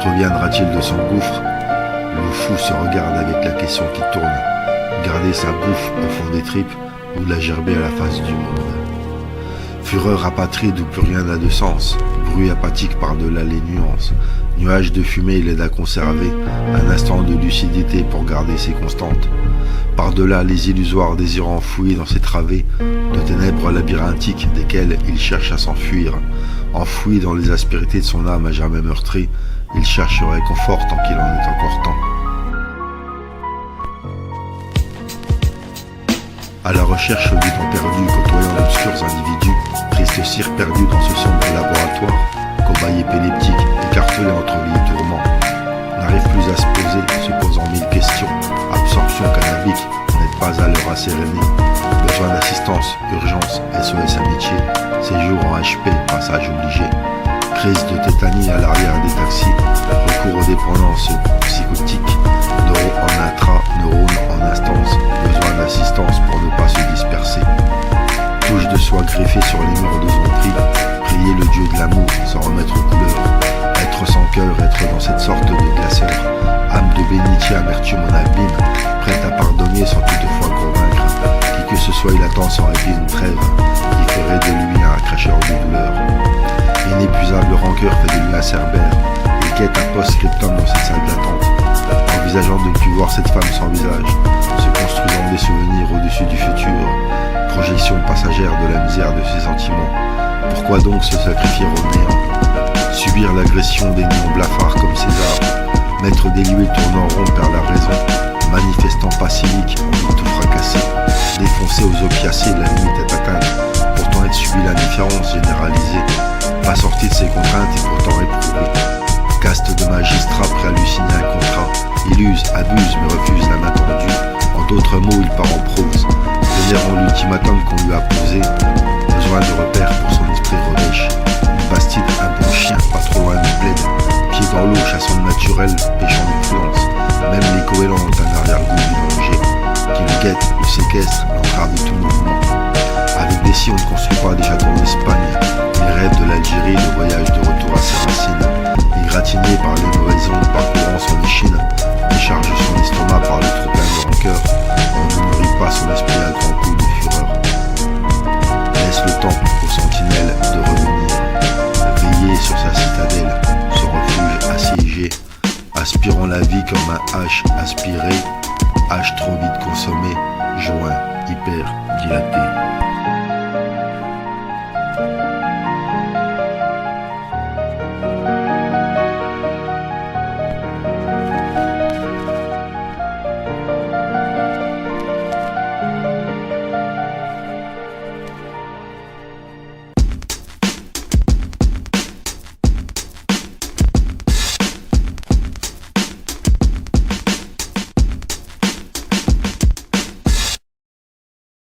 reviendra-t-il de son gouffre? Le fou se regarde avec la question qui tourne. Garder sa bouffe au fond des tripes ou la gerber à la face du monde. Fureur apatride où plus rien n'a de sens. Bruit apathique par-delà les nuances. Nuage de fumée, il aide à conserver un instant de lucidité pour garder ses constantes. Par-delà les illusoires désirs enfouis dans ses travées, de ténèbres labyrinthiques desquelles il cherche à s'enfuir. Enfoui dans les aspérités de son âme à jamais meurtrie, il cherche réconfort tant qu'il en est encore temps. À la recherche du temps perdu, côtoyant d'obscurs individus, triste cire perdu dans ce sombre laboratoire, cobaye épileptique, écartelé entre les tourments, n'arrive plus à se poser, se posant mille questions. Absorption cannabique n'aide pas à leur asséréner. Besoin d'assistance, urgence, SOS amitié, séjour en HP, passage obligé. Crise de tétanie à l'arrière des taxis, recours aux dépendances psychotiques, neurones en intra, neurones en instance, besoin d'assistance pour ne pas se disperser. Touche de soie griffée sur les murs de son prix, prier le dieu de l'amour sans remettre aux couleurs. Être sans cœur, être dans cette sorte de glaceur, âme de bénitier, amertume en abîme, prête à pardonner sans toutefois convaincre. Qui que ce soit, il attend sans répit une trêve, qui ferait de lui un cracheur de douleur. Inépuisable rancœur fait de lui un cerbère, il quête un post-scriptum dans cette salle d'attente, envisageant de ne plus voir cette femme sans visage, se construisant des souvenirs au-dessus du futur, projection passagère de la misère de ses sentiments. Pourquoi donc se sacrifier au néant? Subir l'agression des néons blafards comme César, mettre des nuées tournant rond vers la raison, manifestant pas cynique, envie de tout fracasser, défoncer aux opiacés, la limite est atteinte, pourtant être subi l'indifférence généralisée, pas sorti de ses contraintes et pourtant réprouvé. Caste de magistrat prêt à lui signer un contrat, illuse, abuse mais refuse la main tendue, en d'autres mots il part en prose, vénérant l'ultimatum qu'on lui a posé, besoin de repères pour son esprit revêche, une bastide, un bon chien, pas trop loin du bled, pied dans l'eau, chassant le naturel, pêchant l'influence, même les goélands ont un arrière-goût du danger, qui le guette, le séquestre, l'entrave de tout mouvement. Avec des scies on ne construit pas des châteaux en Espagne, il rêve de l'Algérie, le voyage de retour à ses racines, égratigné par les mauvaises ondes parcourant son échine, décharge son estomac par le trop-plein de rancœur, on ne nourrit pas son esprit à grands coups de fureur. Laisse le temps aux sentinelles de revenir, veiller sur sa citadelle, son refuge assiégé, aspirant la vie comme un H aspiré, H trop vite consommé, joint hyper dilaté.